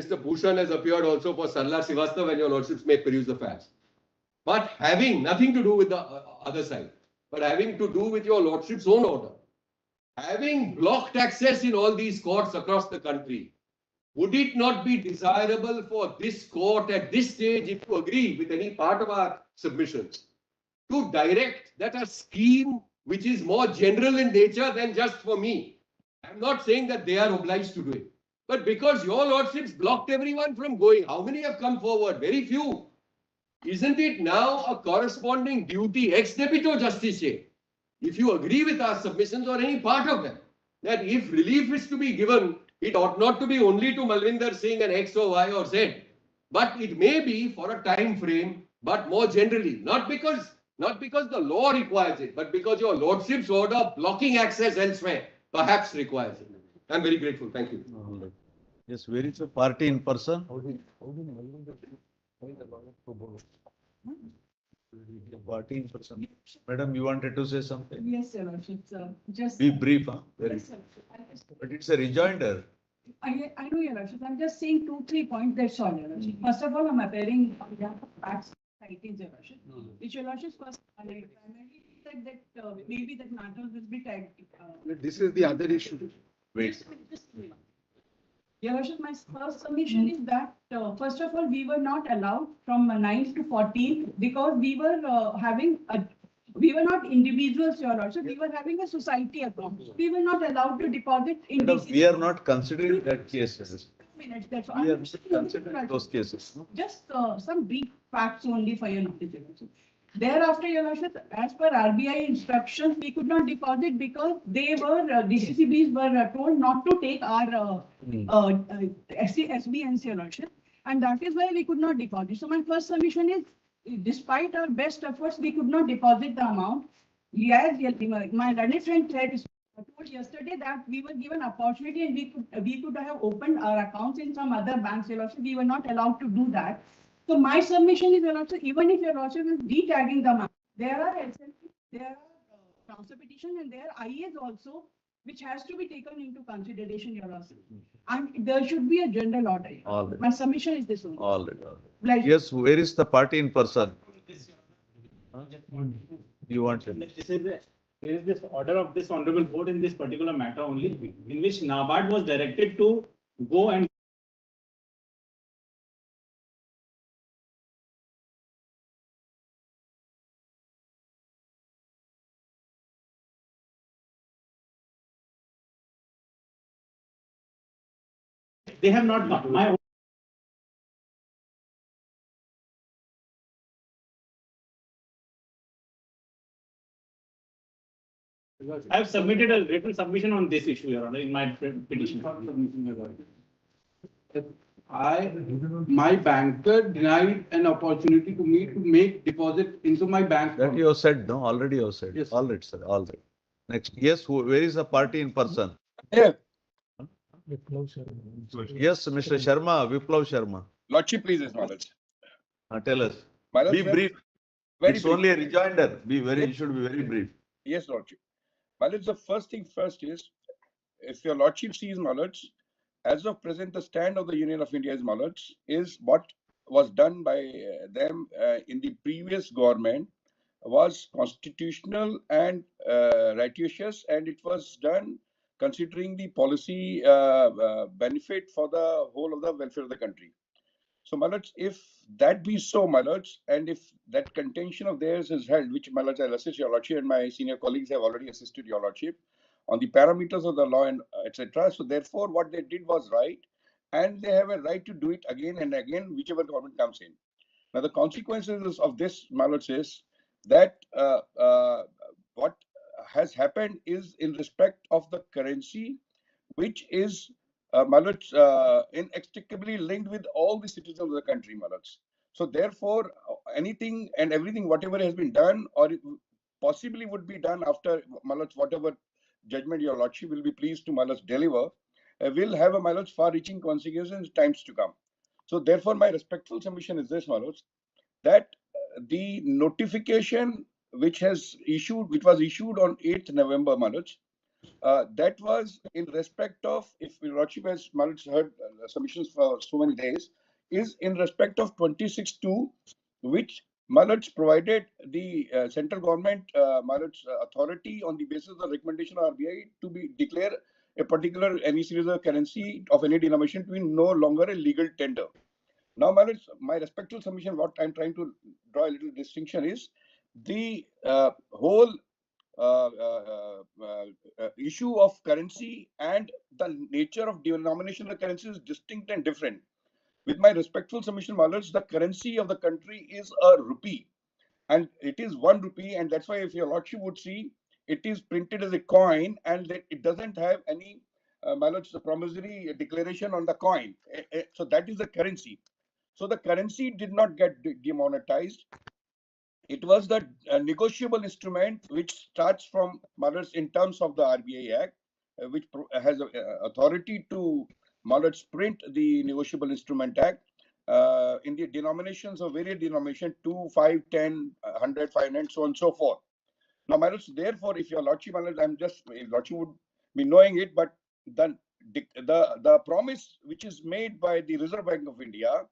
Mr. Bhushan has appeared also for Sarla Srivastava, and your lordships may peruse the facts. But having nothing to do with the other side, but having to do with your lordship's own order, having blocked access in all these courts across the country, would it not be desirable for this court at this stage, if you agree with any part of our submissions, to direct that a scheme which is more general in nature than just for me? I'm not saying that they are obliged to do it, but because your lordships blocked everyone from going, how many have come forward? Very few. Isn't it now a corresponding duty, ex debito justice, if you agree with our submissions or any part of them, that if relief is to be given, it ought not to be only to Malvinder Singh and X or Y or Z, but it may be for a time frame, but more generally, not because the law requires it, but because your lordship's order blocking access elsewhere perhaps requires it. I'm very grateful. Thank you. Yes, where is the party in person? The party in person. Madam, you wanted to say something? Yes, Your Lordship. Just be brief, huh? Very. Yes, Your Lordship. But it's a rejoinder. I know, Your Lordship. I'm just saying 2-3 points. That's all, Your Lordship. First of all, I'm appearing on behalf of facts citing Your Lordship. Which Your Lordship first primarily said that maybe that matter will be tagged. This is the other issue. Wait. Your Lordship, my first submission is that first of all, we were not allowed from 9th to 14th because we were we were not individuals, Your Lordship. We were having a society account. We were not allowed to deposit in Madam, we are not considering that cases. 2 minutes. That's all. We are not considering those cases. Just some brief facts only for your notice. Thereafter, Your Lordship, as per RBI instructions, we could not deposit because they were DCCBs were told not to take our SBNs, Your Lordship, and that is why we could not deposit. So my first submission is, despite our best efforts, we could not deposit the amount. Yes, my learned friend told yesterday that we were given opportunity and we could have opened our accounts in some other banks, Your Lordship. We were not allowed to do that. So my submission is, Your Lordship, even if Your Lordship is de-tagging the amount, there are SLP, there are transfer petition, and there are IAs also, which has to be taken into consideration, Your Lordship. And there should be a general order. All right. My submission is this one. All right. Yes, where is the party in person? You want to? There is this order of this honorable board in this particular matter only, in which NABARD was directed to go and they have not gone. I have submitted a written submission on this issue, Your Honor, in my petition. My banker denied an opportunity to me to make deposit into my bank. That you have said, no? Already you have said. Yes. All right, sir. All right. Next. Yes, where is the party in person? Yeah. Yes, Mr. Sharma, Viplav Sharma. Lordship, please acknowledge. Tell us. My Be lordship, brief. very It's brief. only a rejoinder. You should be very brief. Yes, Lordship. My lords, the first thing first is, if your Lordship sees, my lords, as of present, the stand of the Union of India, my lords, is what was done by them in the previous government was constitutional and righteous, and it was done considering the policy benefit for the whole of the welfare of the country. So, my lords, if that be so, my lords, and if that contention of theirs is held, which, my lords, I'll assist your lordship, and my senior colleagues have already assisted your lordship on the parameters of the law and etc. So, therefore, what they did was right, and they have a right to do it again and again, whichever government comes in. Now, the consequences of this, my lords, is that what has happened is in respect of the currency, which is my lords, inextricably linked with all the citizens of the country, my lords. So therefore, anything and everything, whatever has been done or possibly would be done after, my lords, whatever judgment your lordship will be pleased to, my lords, deliver, will have, my lords, far-reaching consequences in times to come. So therefore, my respectful submission is this, my lords, that the notification which was issued on 8th November, my lords, That was in respect of, if your Lordship has heard submissions for so many days, is in respect of 26(2), which Mallards provided the central government authority on the basis of the recommendation of RBI to be declare a particular any series of currency of any denomination to be no longer a legal tender. Now, Mallards, my respectful submission, what I'm trying to draw a little distinction is the whole issue of currency and the nature of denomination of the currency is distinct and different. With my respectful submission, Mallards, the currency of the country is a rupee, and it is 1 rupee, and that's why if your Lordship would see, it is printed as a coin, and it doesn't have any Mallards, the promissory declaration on the coin. So that is the currency. So the currency did not get demonetized. It was the negotiable instrument which starts from Mallards in terms of the RBI Act, which has authority to Mallards print the Negotiable Instrument Act in the denominations of various denominations 2, 5, 10, 100, 500, so on and so forth. Now, Mallards, therefore, if your Lordship, Mallards, Lordship would be knowing it, but the promise which is made by the Reserve Bank of India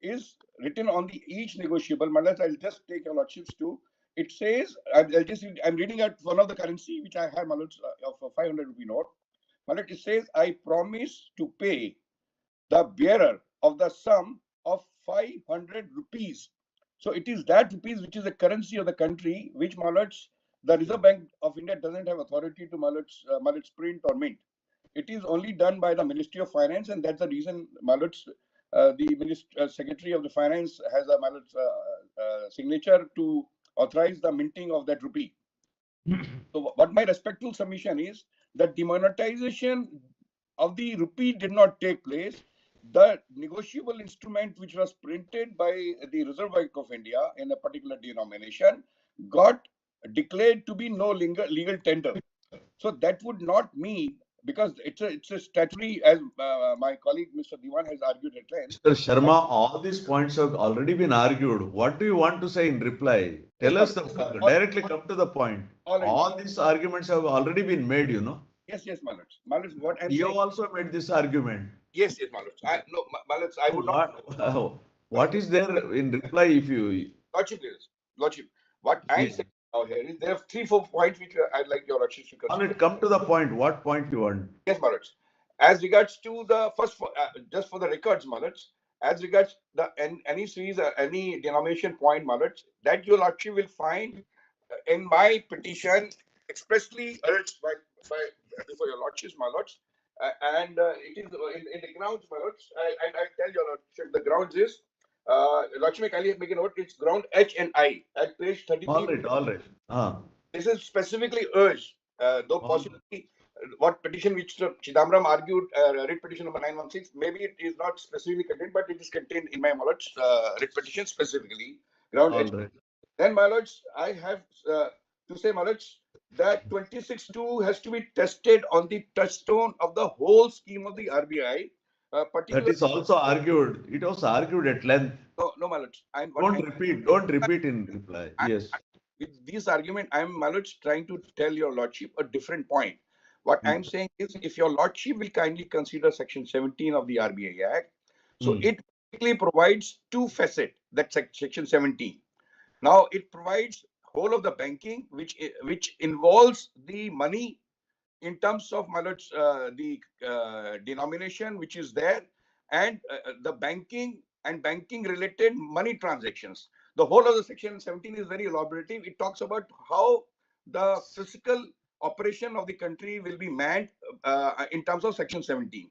is written on the each negotiable. Mallards, I'll just take your Lordships to. It says, I'm reading out one of the currency which I have, Mallards, of a 500 rupee note. Mallards, it says, I promise to pay the bearer of the sum of 500 rupees. So it is that rupees which is the currency of the country, which Mallards, the Reserve Bank of India doesn't have authority to Mallards print or mint. It is only done by the Ministry of Finance, and that's the reason Mallards, the Secretary of the Finance has a Mallards signature to authorize the minting of that rupee. So what my respectful submission is that demonetization of the rupee did not take place. The negotiable instrument which was printed by the Reserve Bank of India in a particular denomination got declared to be no longer legal tender. So that would not mean, because it's a statutory, as my colleague Mr. Diwan has argued at length. Mr. Sharma, all these points have already been argued. What do you want to say in reply? Tell us directly come to the point. All these arguments have already been made, you know. Yes, Mallards. Mallards, what I'm You saying. also made this argument. Yes, Mallards. Mallards, I would not. What is there in reply if you. Lordship, what I'm saying now here is there are 3-4 points which I'd like your Lordship to consider. Come to the point. What point you want? Yes, Mallards. As regards to the first, just for the records, Mallards, as regards the any series, any denomination point, Mallards, that your Lordship will find in my petition expressly urged by before your Lordships, Mallards, and it is in the grounds, Mallards. I tell your Lordship the grounds is. Lordship, kindly make a note. It's ground H and I at page 33. All right. This is specifically urged, though possibly what petition which Chidambaram argued, writ petition number 916, maybe it is not specifically contained, but it is contained in my Mallards writ petition specifically. Ground H. Right. Then, Mallards, I have to say, Mallards, that 26(2) has to be tested on the touchstone of the whole scheme of the RBI. That is also argued. It was argued at length. No, Mallards. Don't repeat in reply. Yes. With this argument, I'm, Mallards, trying to tell your Lordship a different point. What I'm saying is, if your Lordship will kindly consider Section 17 of the RBI Act, so it basically provides two facets, that Section 17. Now, it provides whole of the banking, which involves the money in terms of Mallards, the denomination which is there, and the banking and banking related money transactions. The whole of the Section 17 is very elaborative. It talks about how the physical operation of the country will be manned in terms of Section 17.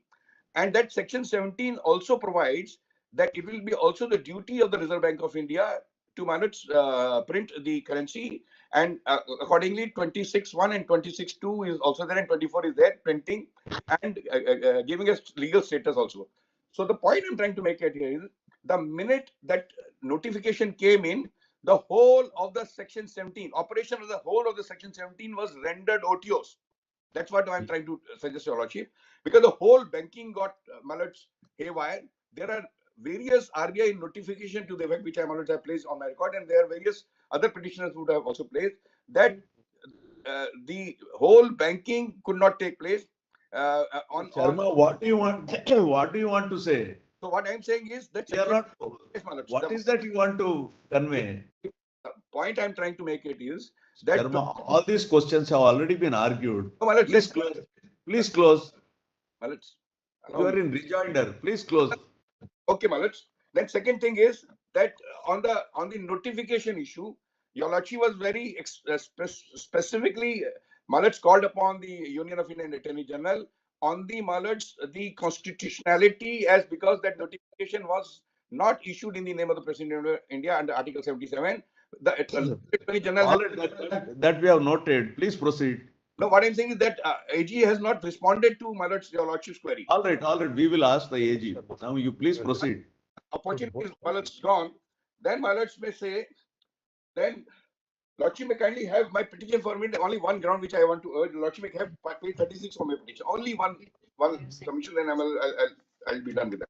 And that Section 17 also provides that it will be also the duty of the Reserve Bank of India to Mallards print the currency, and accordingly 26(1) and 26(2) is also there, and 24 is there, printing and giving us legal status also. So the point I'm trying to make it here is, the minute that notification came in, the whole of the Section 17, operation of the whole of the Section 17 was rendered otiose. That's what I'm trying to suggest, your Lordship, because the whole banking got Mallards haywire. There are various RBI notification to the effect which I Mallards have placed on my record, and there are various other petitioners who have also placed that the whole banking could not take place. Sharma, what do you want? What do you want to say? So what I'm saying is that We are not. Yes, my lords. What is that you want to convey? The point I'm trying to make it is that Sharma, all these questions have already been argued. No, my lords, Please close. Please close. my lords, You are in rejoinder. Please close. okay, my lords. Then second thing is that on the notification issue, your lordship was very specifically, my lords, called upon the Union of Indian Attorney General on the, my lords, the constitutionality, as because that notification was not issued in the name of the President of India under Article 77. The Attorney General. All right, that we have noted. Please proceed. No, what I'm saying is that AG has not responded to my lords, your lordship's query. All right. We will ask the AG. Now you please proceed. Opportunity is, my lords, gone. Then my lords may say, then lordship may kindly have my petition for me. Only one ground which I want to urge. Lordship may have page 36 for my petition. Only one submission, then I'll be done with that.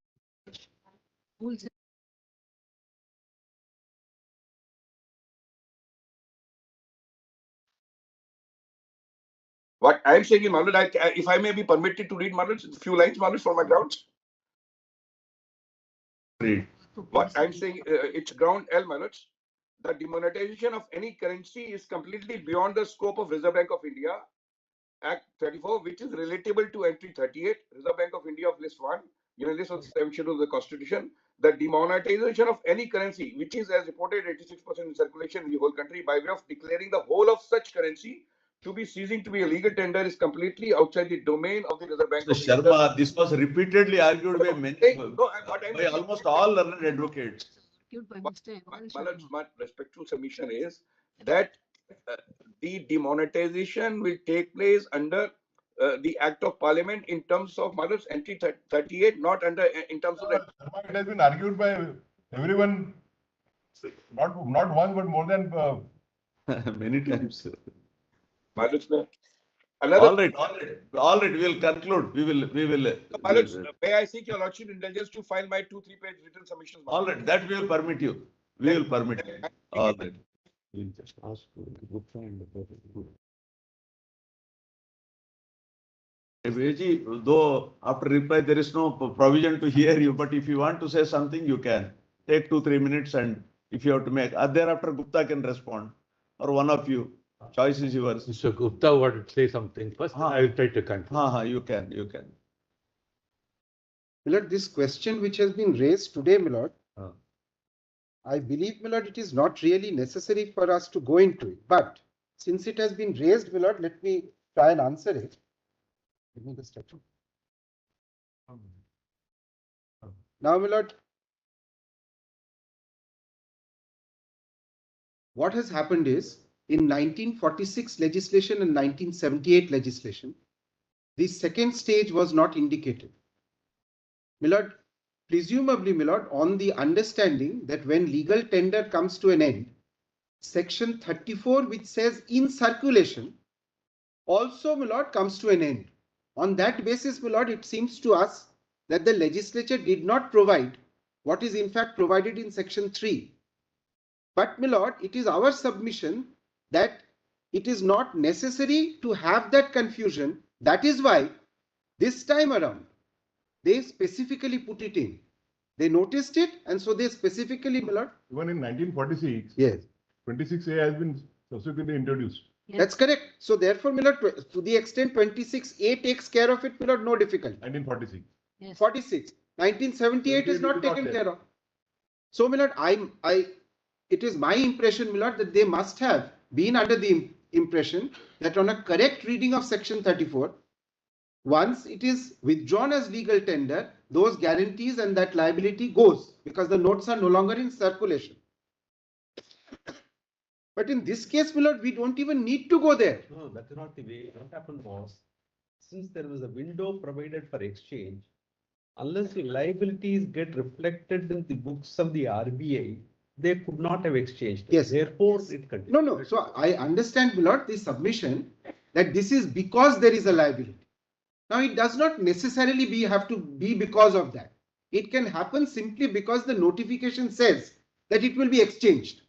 What I'm saying is, my lord, if I may be permitted to read, my lords, a few lines, my lords, for my grounds. Read. What I'm saying, it's ground L, my lords. The demonetization of any currency is completely beyond the scope of Reserve Bank of India Act 34, which is relatable to entry 38, Reserve Bank of India of list 1, given list of the 7th schedule of the Constitution. The demonetization of any currency, which is as reported 86% in circulation in the whole country, by way of declaring the whole of such currency to be ceasing to be a legal tender, is completely outside the domain of the Reserve Bank So of India. Sharma, this was repeatedly argued by many, by almost all learned advocates. My respectful submission is that the demonetization will take place under the Act of Parliament in terms of Mother's entry 38, not under in terms of that. It has been argued by everyone, not once, but more than Many times. Another, All right. We will conclude. We will. may I seek your lordship indulgence to file my 2-3 page written submissions? All right. That we will permit you. We will permit you. All right. We'll just ask Gupta and AG, though after reply there is no provision to hear you, but if you want to say something, you can take 2-3 minutes, and if you have to make, thereafter Gupta can respond, or one of you. Choice is yours. Mr. Gupta wanted to say something first. I will try to conclude. You can. Milord, this question which has been raised today, Milord, I believe, Milord, it is not really necessary for us to go into it. But since it has been raised, Milord, let me try and answer it. Give me the statute. Now, Milord, what has happened is, in 1946 legislation and 1978 legislation, the second stage was not indicated. Milord, presumably, Milord, on the understanding that when legal tender comes to an end, section 34, which says in circulation, also, Milord, comes to an end. On that basis, Milord, it seems to us that the legislature did not provide what is in fact provided in section 3. But, Milord, it is our submission that it is not necessary to have that confusion. That is why this time around, they specifically put it in. They noticed it, and so they specifically, Milord. even in 1946, Yes. 26A has been subsequently introduced. Yes. That's correct. So therefore, Milord, to the extent 26A takes care of it, Milord, no difficulty. 1946. Yes. 46. 1978 is not taken care of. So, Milord, it is my impression, Milord, that they must have been under the impression that on a correct reading of section 34, once it is withdrawn as legal tender, those guarantees and that liability goes because the notes are no longer in circulation. But in this case, Milord, we don't even need to go there. No, that is not the way. What happened was, since there was a window provided for exchange, unless the liabilities get reflected in the books of the RBI, they could not have exchanged. Yes. Therefore, it continued. No. So I understand, Milord, the submission that this is because there is a liability. Now, it does not necessarily have to be because of that. It can happen simply because the notification says that it will be exchanged.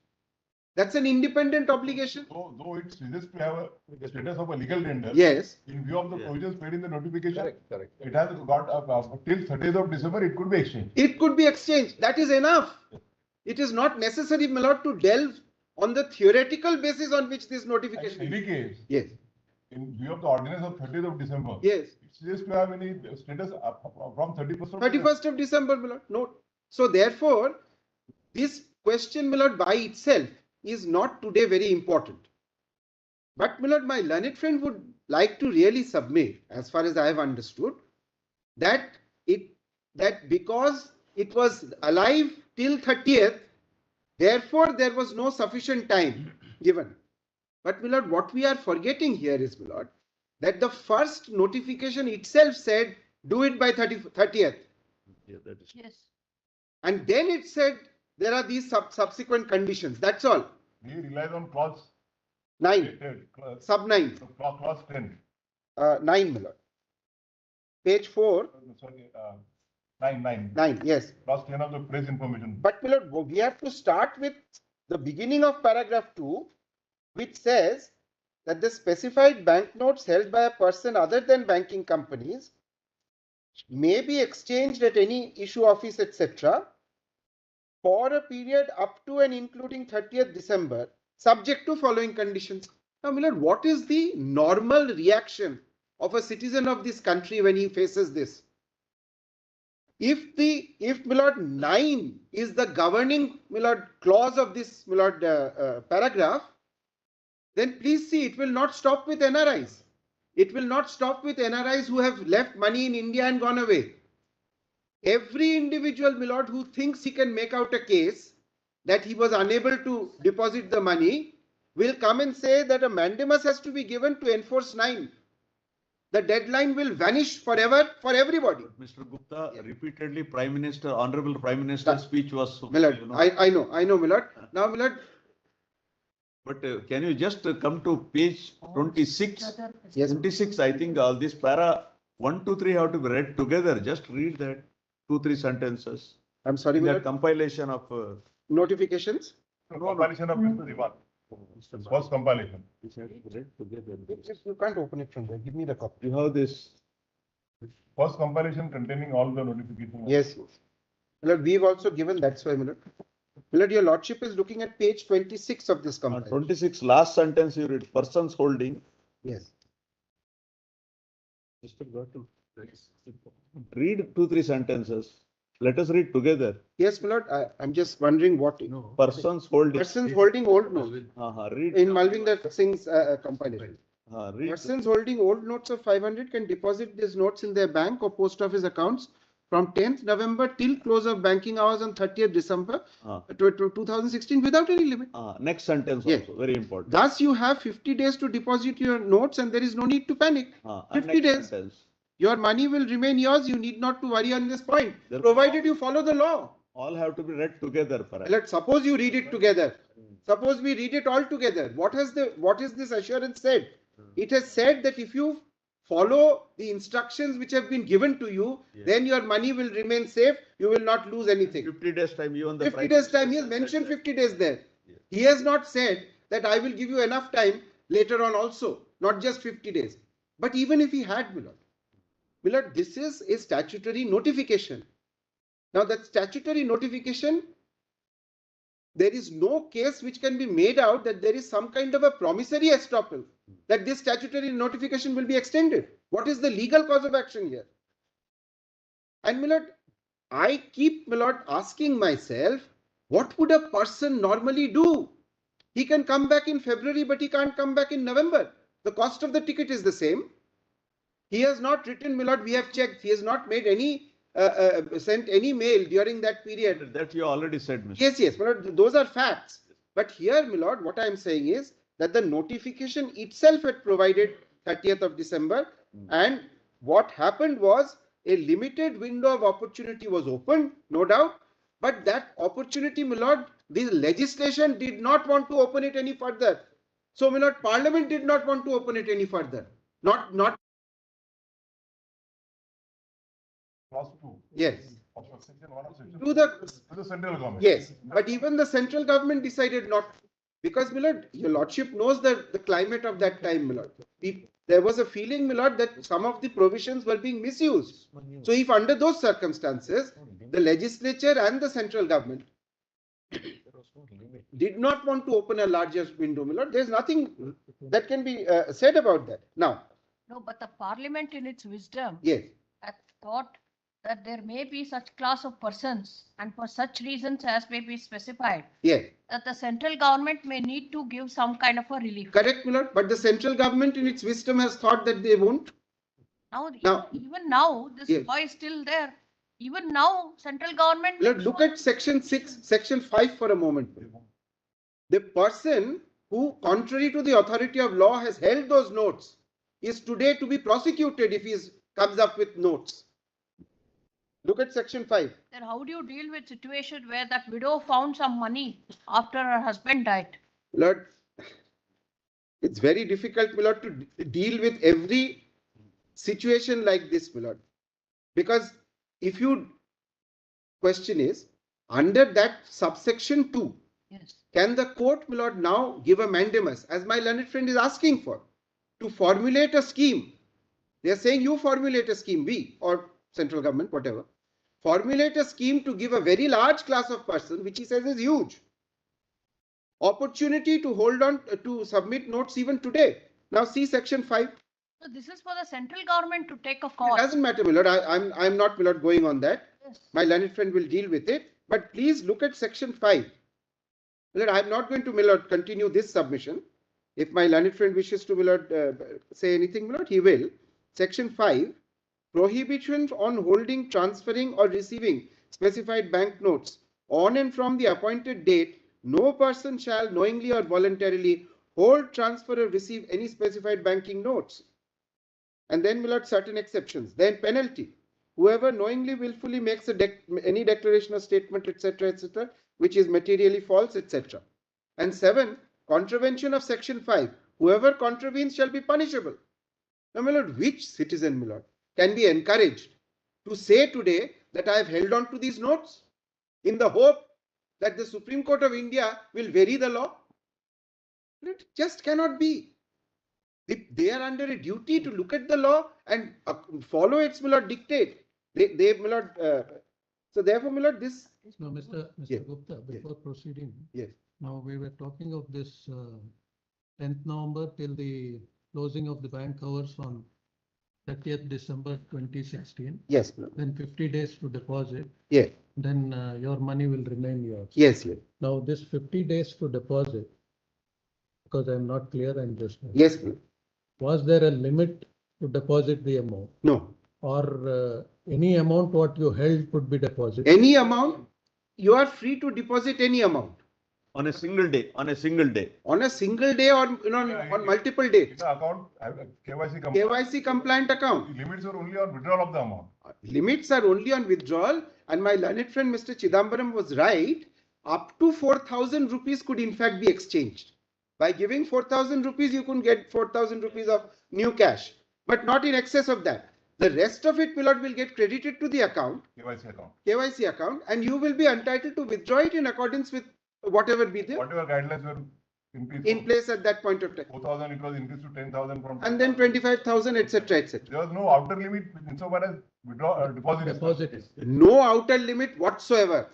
That's an independent obligation. Though it ceases to have the status of a legal tender. Yes. In view of the Yeah. provisions made in the notification. Correct. It has got till 30th of December, it could be exchanged. It could be exchanged. That is enough. It is not necessary, my lord, to delve on the theoretical basis on which this And notification in is. any case, Yes. in view of the ordinance of 30th of December. Yes. It ceases to have any status from 31st of 31st of December, my lord. Note. So therefore, this question, my lord, by itself is not today very important. But, my lord, my learned friend would like to really submit, as far as I have understood, that because it was alive till 30th, therefore there was no sufficient time given. But, my lord, what we are forgetting here is, my lord, that the first notification itself said do it by 30th. Yeah, that is. Yes. And then it said there are these subsequent conditions. That's all. He relies on clause 9, sub 9, clause 10. 9, my lord. Page 4, Sorry, 9. 9, yes. Clause 10 of the press information. But, my lord, we have to start with the beginning of paragraph 2, which says that the specified banknotes held by a person other than banking companies may be exchanged at any issue office, etc., for a period up to and including 30th December, subject to following conditions. Now, my lord, what is the normal reaction of a citizen of this country when he faces this? If my lord, 9 is the governing, my lord, clause of this, my lord, paragraph, then please see, it will not stop with NRIs. It will not stop with NRIs who have left money in India and gone away. Every individual, my lord, who thinks he can make out a case that he was unable to deposit the money will come and say that a mandamus has to be given to enforce 9. The deadline will vanish forever for everybody. Mr. Gupta, repeatedly Honorable Prime Minister's speech was. My lord, I know, my lord. Now, my lord. But can you just come to page 26? Yes. 26, I think all this para 1, 2, 3 have to be read together. Just read that 2, 3 sentences. I'm sorry, In my that lord. compilation of. Notifications. Compilation of Mr. Diwan. First compilation. You can't open it from there. Give me the copy. You have this. First compilation containing all the notifications. Yes. My lord, we've also given, that's why, my lord. My lord, your lordship is looking at page 26 of this compilation. 26, last sentence you read, persons holding. Yes. Read 2, 3 sentences. Let us read together. Yes, my lord, I'm just wondering what. Persons holding. Persons holding old notes. Read. In Malvinder Singh's compilation. Read. Persons holding old notes of 500 can deposit these notes in their bank or post office accounts from 10th November till close of banking hours on 30th December 2016 without any limit. Next sentence Yes. also, very important. Thus, you have 50 days to deposit your notes and there is no need to panic. 50 next days. sentence. Your money will remain yours. You need not to worry on this point, Therefore, provided you follow the law. All have to be read together. Perhaps. Let's suppose you read it together. Suppose we read it all together. What is this assurance said? It has said that if you follow the instructions which have been given to you, then your money will remain safe. You will not lose anything. 50 days time, even the 50 days time. He has mentioned 50 days there. Yes. He has not said that I will give you enough time later on also, not just 50 days. But even if he had, Millard, this is a statutory notification. Now that statutory notification, there is no case which can be made out that there is some kind of a promissory estoppel that this statutory notification will be extended. What is the legal cause of action here? And Millard, I keep, Millard, asking myself, what would a person normally do? He can come back in February, but he can't come back in November. The cost of the ticket is the same. He has not written, Millard, we have checked. He has not made any, sent any mail during that period. That you already said, Mr. Yes, Millard, those are facts. But here, Millard, what I am saying is that the notification itself had provided 30th of December. And what happened was a limited window of opportunity was opened, no doubt. But that opportunity, Millard, the legislation did not want to open it any further. So, Millard, Parliament did not want to open it any further. Not. Clause 2. Yes. Of section 1 of section To to the central government. Yes, but even the central government decided not, Because, my lord, your lordship knows the climate of that time, my lord. There was a feeling, my lord, that some of the provisions were being misused. So if under those circumstances, the legislature and the central government did not want to open a larger window, my lord, there's nothing that can be said about that. Now, No, but the parliament in its wisdom yes, had thought that there may be such class of persons and for such reasons as may be specified, yes, that the central government may need to give some kind of a relief. correct, my lord. But the central government in its wisdom has thought that they won't. Now, even now, this Yes. law is still there. Even now, central government. Let look at section 6, section 5 for a moment. The person who, contrary to the authority of law, has held those notes is today to be prosecuted if he comes up with notes. Look at section 5. Then how do you deal with situation where that widow found some money after her husband died? Lord, it's very difficult, my lord, to deal with every situation like this, my lord. Because if you question is, under that subsection 2, Yes. can the court, my lord, now give a mandamus, as my learned friend is asking for, to formulate a scheme? They are saying you formulate a scheme, we or central government, whatever. Formulate a scheme to give a very large class of person, which he says is huge, opportunity to hold on to submit notes even today. Now see section 5. So this is for the central government to take a call. It doesn't matter, my lord. I'm not, my lord, going on that. Yes. My learned friend will deal with it. But please look at section 5. My lord, I'm not going to, my lord, continue this submission. If my learned friend wishes to, my lord, say anything, my lord, he will. Section 5, prohibition on holding, transferring or receiving specified banknotes on and from the appointed date. No person shall knowingly or voluntarily hold, transfer or receive any specified banking notes. And then, my lord, certain exceptions. Then penalty. Whoever knowingly, willfully makes any declaration or statement, etc., which is materially false, etc. And 7, contravention of section 5. Whoever contravenes shall be punishable. Now, my lord, which citizen, my lord, can be encouraged to say today that I have held on to these notes in the hope that the Supreme Court of India will vary the law? It just cannot be. They are under a duty to look at the law and follow its, my lord, dictate. They, my lord, so therefore, my lord, this. No, Mr. Yes. Gupta, before proceeding. Yes. Now we were talking of this 10th November till the closing of the bank hours on 30th December 2016. Yes, my lord. Then 50 days to deposit. Yes. Then your money will remain yours. Yes, yes. Now this 50 days to deposit, because I'm not clear, I'm just. Yes, my lord. Was there a limit to deposit the amount? No. Or any amount what you held could be deposited? Any amount, you are free to deposit any amount. On a single day, on a single day. On a single day or on multiple days. The account, KYC compliant. KYC compliant account. The limits are only on withdrawal of the amount. Limits are only on withdrawal, and my learned friend Mr. Chidambaram was right. Up to 4,000 rupees could in fact be exchanged. By giving 4,000 rupees, you could get 4,000 rupees of new cash, but not in excess of that. The rest of it, my lord, will get credited to the account, KYC account, and you will be entitled to withdraw it in accordance with whatever be there. Whatever guidelines were in place at that point of time. 4,000, it was increased to 10,000 from. And then 25,000, etc., etc. There was no outer limit insofar as deposit. Deposit is. No outer limit whatsoever.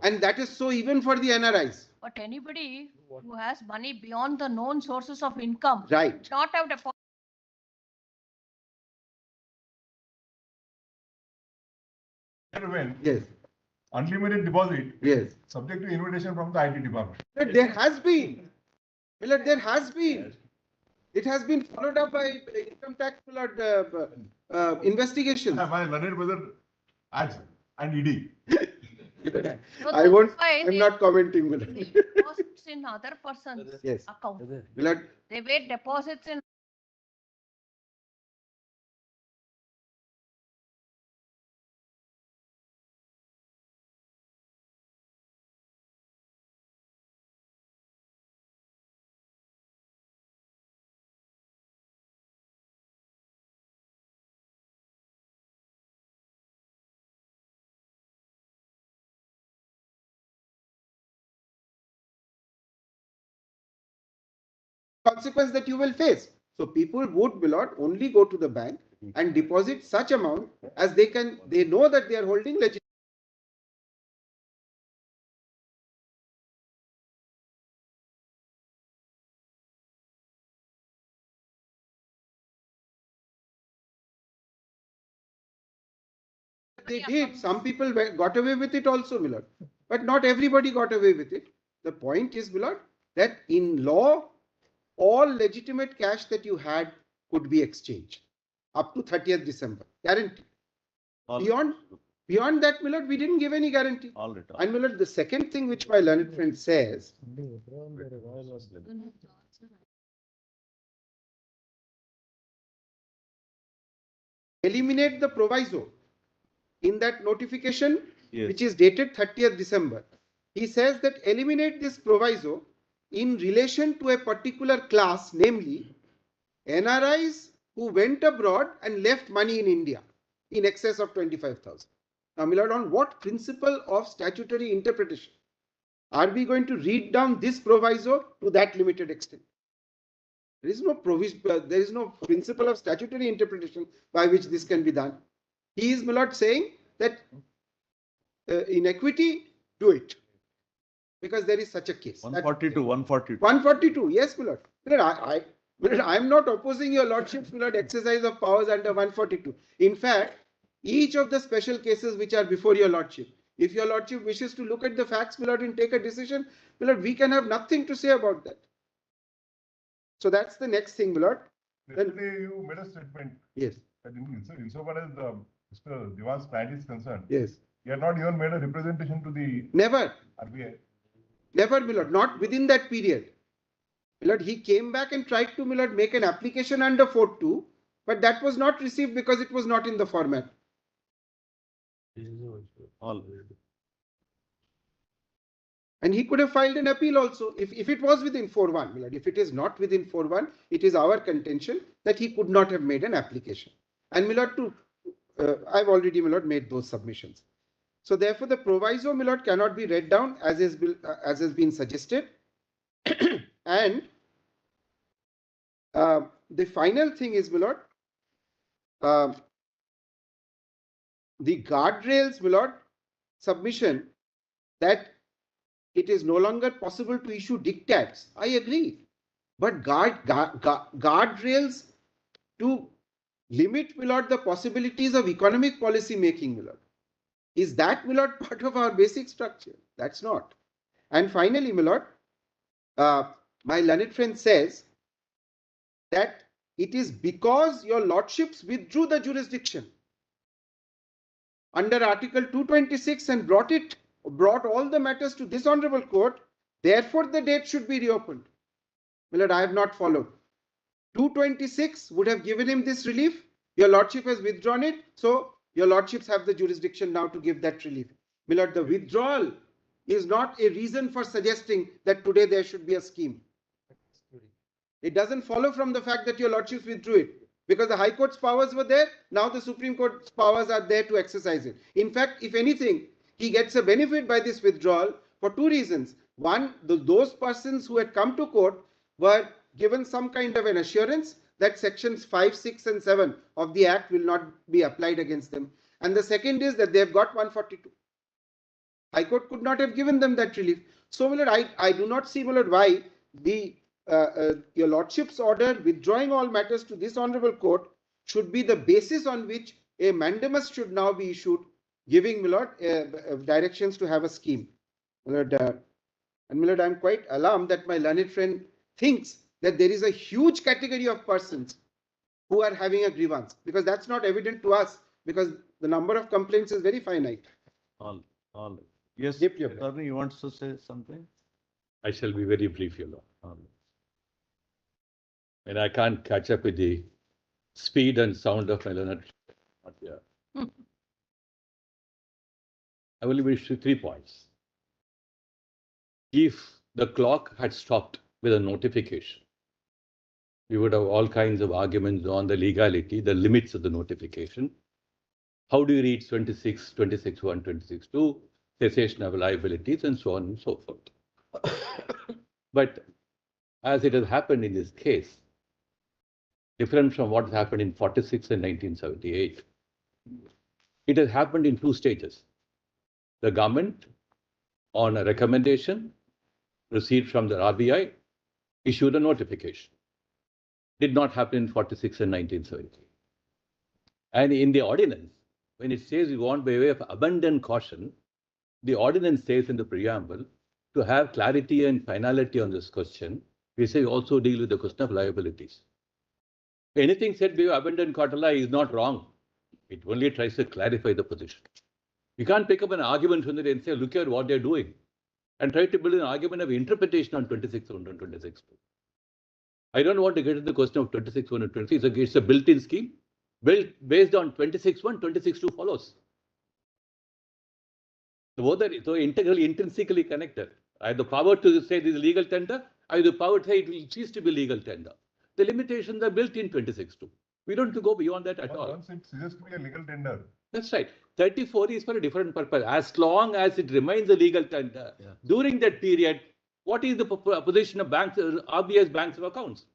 And that is so even for the NRIs. But anybody who has money beyond the known sources of income. Right. Not have deposit. Yes. Unlimited deposit. Yes. Subject to invitation from the IT department. But there has been. Well, there has been. It has been followed up by income tax investigations. My learned brother ads and ED. So I won't. why I'm not commenting. they deposits in other person's Yes. account. Well, They made deposits in consequence that you will face. So people would, my lord, only go to the bank and deposit such amount as they know that they are holding legitimate. They did. Some people got away with it also, my lord. But not everybody got away with it. The point is, my lord, that in law, all legitimate cash that you had could be exchanged up to 30th December. Guarantee. Beyond that, my lord, we didn't give any guarantee. And my lord, the second thing which my learned friend says, eliminate the proviso in that notification, which is dated 30th December. He says that eliminate this proviso in relation to a particular class, namely NRIs who went abroad and left money in India in excess of 25,000. Now, my lord, on what principle of statutory interpretation are we going to read down this proviso to that limited extent? There is no provision, there is no principle of statutory interpretation by which this can be done. He is, my lord, saying that in equity, do it. Because there is such a case. 142, 142. 142, yes, my lord. I am not opposing your lordship's, my lord, exercise of powers under 142. In fact, each of the special cases which are before your lordship, if your lordship wishes to look at the facts, my lord, and take a decision, my lord, we can have nothing to say about that. So that's the next thing, my lord. Yesterday you made a statement. Yes. That insofar as Mr. Diwan's client is concerned, yes, he had not even made a representation to the never RBI. Never, my lord, not within that period. My lord, he came back and tried to, my lord, make an application under 4.2, but that was not received because it was not in the format. And he could have filed an appeal also if it was within 4.1. My lord, if it is not within 4.1, it is our contention that he could not have made an application. And my lord, I've already, my lord, made those submissions. So therefore, the proviso, my lord, cannot be read down as has been suggested. And the final thing is, my lord, the guardrails, my lord, submission that it is no longer possible to issue diktats. I agree. But guardrails to limit, my lord, the possibilities of economic policy making, my lord. Is that, my lord, part of our basic structure? That's not. And finally, my lord, my learned friend says that it is because your lordships withdrew the jurisdiction under Article 226 and brought all the matters to this honorable court, therefore the date should be reopened. My lord, I have not followed. 226 would have given him this relief. Your lordship has withdrawn it, so your lordships have the jurisdiction now to give that relief. My lord, the withdrawal is not a reason for suggesting that today there should be a scheme. It doesn't follow from the fact that your lordships withdrew it. Because the High Court's powers were there, now the Supreme Court's powers are there to exercise it. In fact, if anything, he gets a benefit by this withdrawal for two reasons. One, those persons who had come to court were given some kind of an assurance that sections 5, 6 and 7 of the Act will not be applied against them. And the second is that they've got 142. High Court could not have given them that relief. So, my lord, I do not see, my lord, why your lordship's order withdrawing all matters to this honorable court should be the basis on which a mandamus should now be issued, giving, my lord, directions to have a scheme. My lord, and my lord, I'm quite alarmed that my learned friend thinks that there is a huge category of persons who are having a grievance, because that's not evident to us, because the number of complaints is very finite. All. Yes, Yep. Attorney, you want to say something? I shall be very brief, your lord. And I can't catch up with the speed and sound of my learned. I will wish 3 points. If the clock had stopped with a notification, we would have all kinds of arguments on the legality, the limits of the notification. How do you read 26, 26.1, 26.2, cessation of liabilities, and so on and so forth? But as it has happened in this case, different from what happened in 46 and 1978. It has happened in two stages. The government, on a recommendation received from the RBI, issued a notification. Did not happen in 46 and 1978. And in the ordinance, when it says we want by way of abundant caution, the ordinance says in the preamble, to have clarity and finality on this question, we say also deal with the question of liabilities. Anything said by way of abundant caution is not wrong. It only tries to clarify the position. You can't pick up an argument from it and say, look at what they're doing, and try to build an argument of interpretation on 26.1 and 26.2. I don't want to get into the question of 26.1 and 26. It's a built-in scheme. Built based on 26.1, 26.2 follows. Both are so integrally, intrinsically connected. I have the power to say this is legal tender. I have the power to say it will cease to be legal tender. The limitations are built in 26.2. We don't have to go beyond that at all. Once it ceases to be a legal tender. That's right. 34 is for a different purpose. As long as it remains a legal tender, during that period, what is the position of banks, RBI's banks of accounts?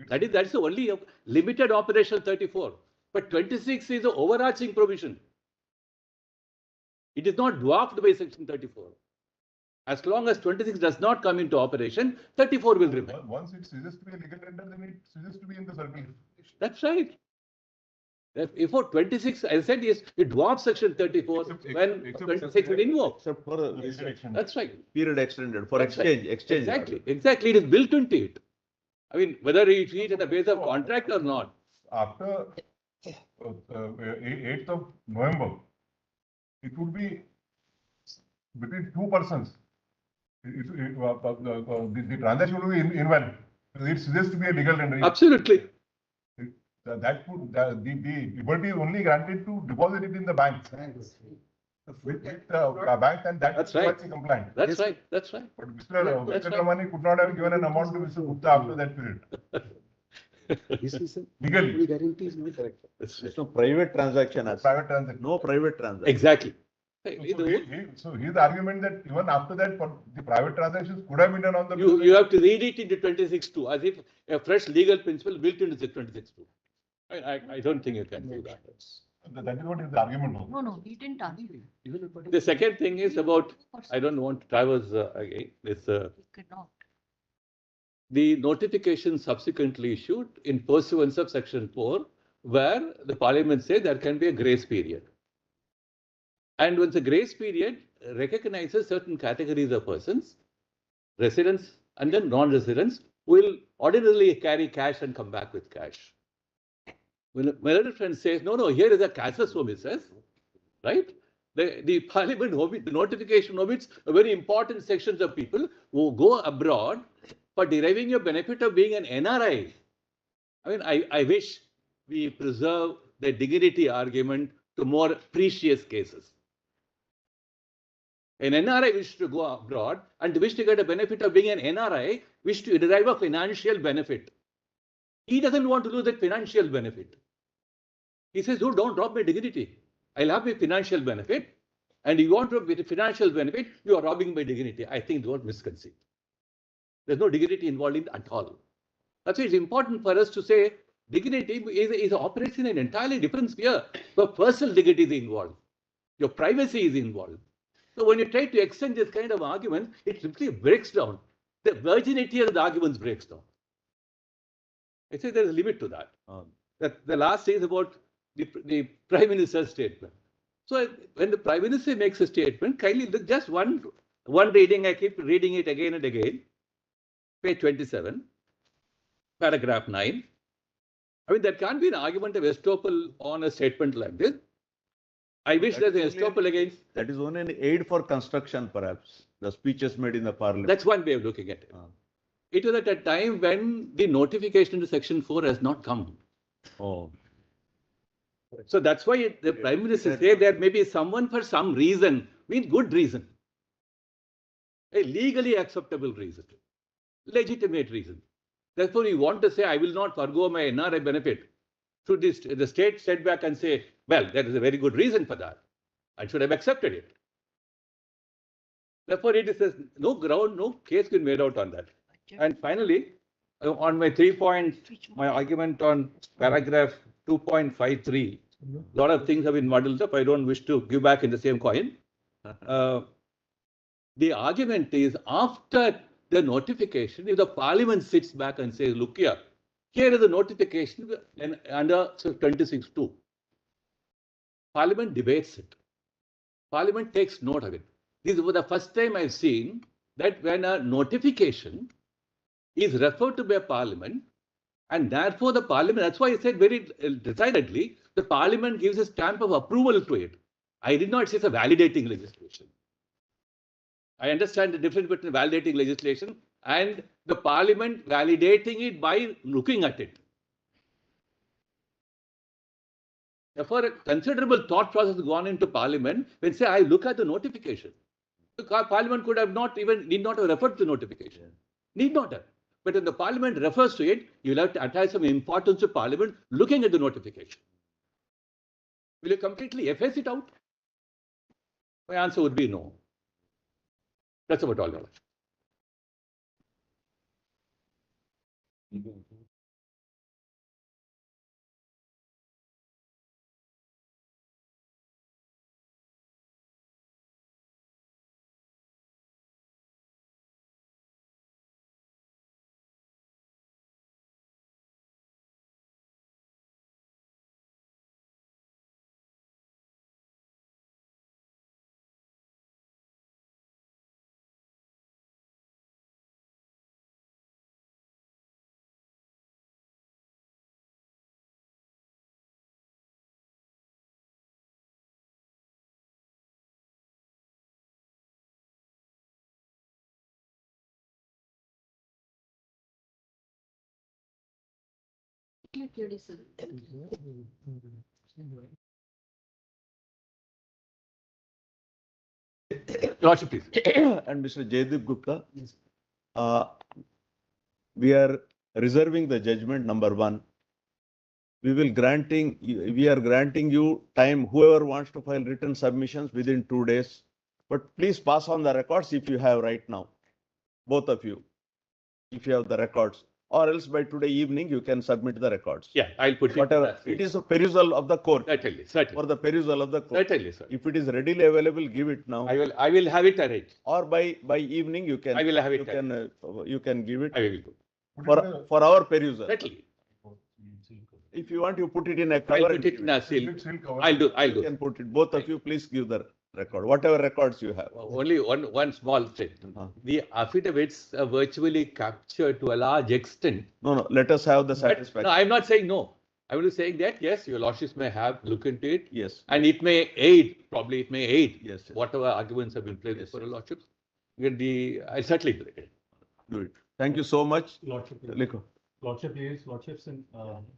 That's the only limited operation 34. But 26 is the overarching provision. It is not dwarfed by section 34. As long as 26 does not come into operation, 34 will remain. Once it ceases to be a legal tender, then it ceases to be in the circle. That's right. Before 26, I said yes, it dwarfs section 34 when 26 will invoke. Except for That's right. period extended for exchange. Exactly. Exactly. It is built into it. I mean, whether you treat it on the basis of contract or not. After 8th of November, it would be between two persons. The transaction will be invalid. It ceases to be a legal tender. Absolutely. That would the liberty is only granted to deposit it in the bank. With the bank, and that's right. Compliant. That's right. That's right. But Mr. Ramani could not have given an amount to Mr. Gupta after that period. Legally. Guarantee is not correct. There's no private transaction. Private transaction. No private transaction. Exactly. So his argument that even after that, the private transactions could have been done on the. You have to read it into 26.2 as if a fresh legal principle built into 26.2. I don't think you can do that. That is what is the argument. No, he didn't argue. The second thing is about, I don't want to traverse again, this. The notification subsequently issued in pursuance of section 4, where the parliament said there can be a grace period. And when the grace period recognizes certain categories of persons, residents and then non-residents, will ordinarily carry cash and come back with cash. When my other friend says, no, here is a casus omissus, right? The parliament the notification omits a very important sections of people who go abroad for deriving a benefit of being an NRI. I mean, I wish we preserve the dignity argument to more precious cases. An NRI wishes to go abroad and wish to get a benefit of being an NRI, wish to derive a financial benefit. He doesn't want to lose that financial benefit. He says, oh, don't drop my dignity. I'll have a financial benefit. And you want to get a financial benefit, you are robbing my dignity. I think the word misconceived. There's no dignity involved in it at all. That's why it's important for us to say dignity is operates in an entirely different sphere. But personal dignity is involved. Your privacy is involved. So when you try to extend this kind of argument, it simply breaks down. The virginity of the arguments breaks down. I say there is a limit to that. The last is about the Prime Minister's statement. So when the Prime Minister makes a statement, kindly look just one reading, I keep reading it again and again. Page 27, paragraph 9. I mean, there can't be an argument of estoppel on a statement like this. I wish there's an estoppel against. That is only an aid for construction, perhaps. The speeches made in the parliament. That's one way of looking at it. It was at a time when the notification to section 4 has not come. Oh. So that's why the Prime Minister said there may be someone for some reason, means good reason, a legally acceptable reason, legitimate reason. Therefore, you want to say, I will not forgo my NRI benefit. Should the state step back and say, well, there is a very good reason for that. I should have accepted it. Therefore, it is no ground, no case been made out on that. And finally, On my 3 point, my argument on paragraph 2.53, a lot of things have been muddled up. I don't wish to give back in the same coin. The argument is after the notification, if the parliament sits back and says, look here is the notification and under 26(2). Parliament debates it. Parliament takes note of it. This is the first time I've seen that when a notification is referred to by Parliament, and therefore the Parliament, that's why I said very decidedly, the Parliament gives a stamp of approval to it. I did not say it's a validating legislation. I understand the difference between validating legislation and the Parliament validating it by looking at it. Therefore, a considerable thought process has gone into Parliament when say I look at the notification. The Parliament could have need not have referred to the notification. Need not have. But when the Parliament refers to it, you'll have to attach some importance to Parliament looking at the notification. Will you completely efface it out? My answer would be no. That's about all. Lordship, please. And Mr. Jaydeep Gupta, we are reserving the judgment number 1. We are granting you time, whoever wants to file written submissions within 2 days. But please pass on the records if you have right now, both of you, if you have the records. Or else by today evening, you can submit the records. Yeah, I'll put whatever. It is a perusal of the court. Certainly. For the perusal of the court. Certainly, sir. If it is readily available, give it now. I will have it arranged. Or by evening, you can. I will have it. You can give it. I will. For our perusal. Certainly. If you want, you put it in a cover. I'll put it in a seal. I'll do. You can put it. Both of you, please give the record, whatever records you have. Only one small thing. The affidavits are virtually captured to a large extent. No. Let us have the satisfaction. No, I'm not saying no. I will be saying that yes, your lordships may have look into it. Yes. And it may aid. Probably it may aid. Yes. Whatever arguments have been placed for your lordships. I certainly do it. Do it. Thank you so much. Lordship, Liko. Lordship, please. Lordships in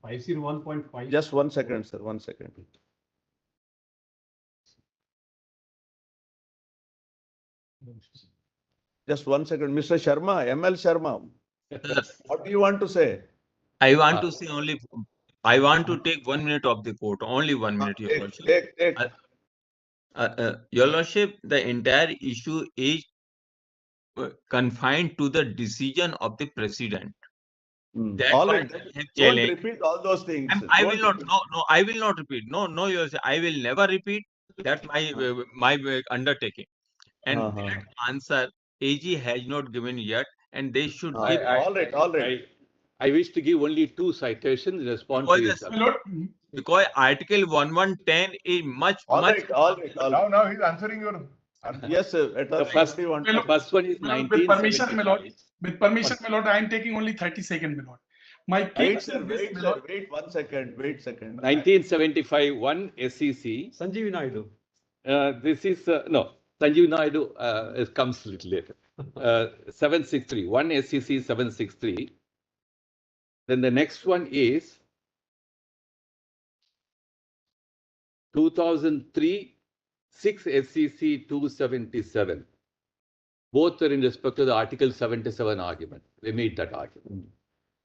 501.5. Just 1 second, sir. 1 second. Just 1 second. Mr. Sharma, ML Sharma, what do you want to say? I want to say only, I want to take 1 minute of the court, only 1 minute, Your Lordship. Take. Your Lordship, the entire issue is confined to the decision of the President. That's All what right. I have Don't challenged. repeat all those things. I will not. No, I will not repeat. No, Your Lordship, I will never repeat. That's my undertaking. And that answer AG has not given yet, and they should give. All right. I wish to give only 2 citations in response to this. Because Article 1110 is much. All right. Now he's answering your. Yes, sir. The first one is 1975. With permission, my lord, I am taking only 30 seconds, my lord. My case wait 1 second. 1975, 1 SEC. Sanjeev Naidu. This is, no, Sanjeev Naidu it comes a little later. 763, 1 SEC 763. Then the next one is 2003, 6 SEC 277. Both are in respect to the Article 77 argument. They meet that argument.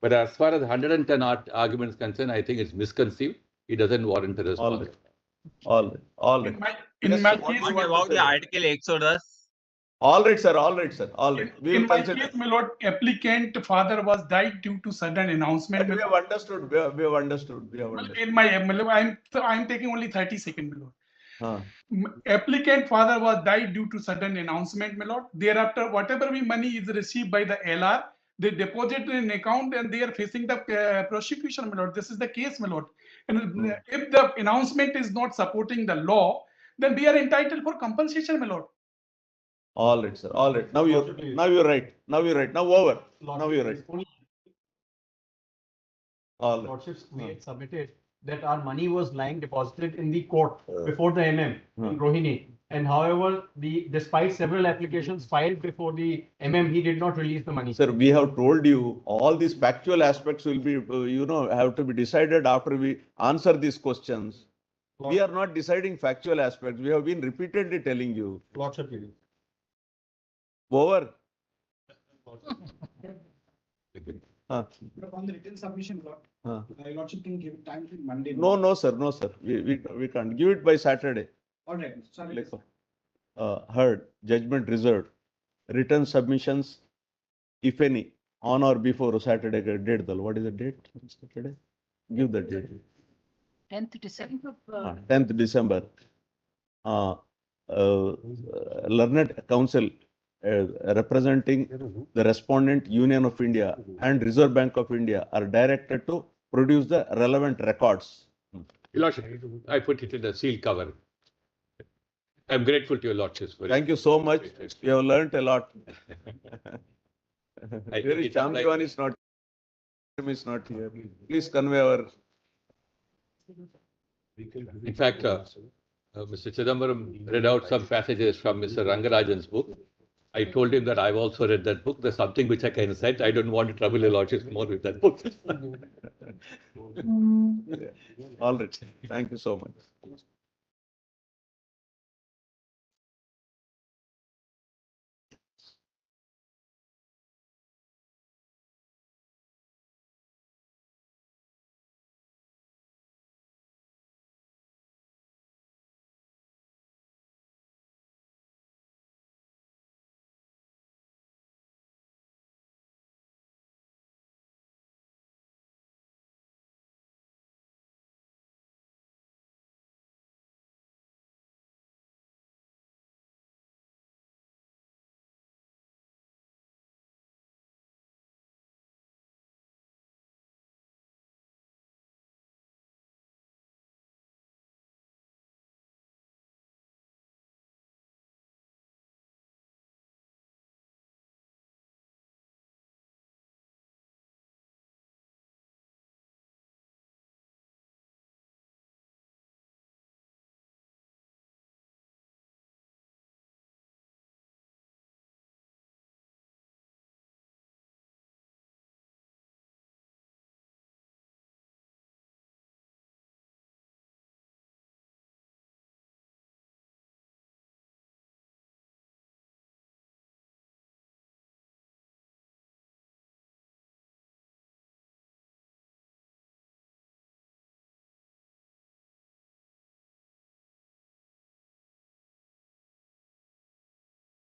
But as far as 110 arguments concerned, I think it's misconceived. It doesn't warrant a response. All right. In my What about the Article Exodus? All right, sir. All right, sir. All right. We will In my consider. case, my lord, applicant father was died due to sudden announcement. We have understood. We have understood. We have understood. In my, I'm taking only 30 seconds, my lord. Huh. Applicant father was died due to sudden announcement, my lord. Thereafter, whatever money is received by the LR, they deposit in an account and they are facing the prosecution, my lord. This is the case, my lord. And if the announcement is not supporting the law, then we are entitled for compensation, my lord. All right, sir. All right. Now you're right. Now you're right. Now over. Now you're right. All right. Lordships, we had submitted that our money was lying deposited in the court before the MM in Rohini. And however, despite several applications filed before the MM, he did not release the money. Sir, we have told you all these factual aspects will be, have to be decided after we answer these questions. We are not deciding factual aspects. We have been repeatedly telling you. Lordship, Over. On the written submission, Lord, Lordship can give time till Monday. No, sir. No, sir. We can't give it by Saturday. All right, sorry. Heard, judgment reserved. Written submissions, if any, on or before Saturday date. What is the date? Saturday? Give the date. 10th December. 10th December. Learned Council representing the respondent Union of India and Reserve Bank of India are directed to produce the relevant records. Your Lordship, I put it in a sealed cover. I'm grateful to your Lordship. Thank you so much. You have learnt a lot. Very Champion is not here. Please convey our. In fact, Mr. Chidambaram read out some passages from Mr. Rangarajan's book. I told him that I've also read that book. There's something which I can cite. I don't want to trouble your Lordship more with that book. All right. Thank you so much.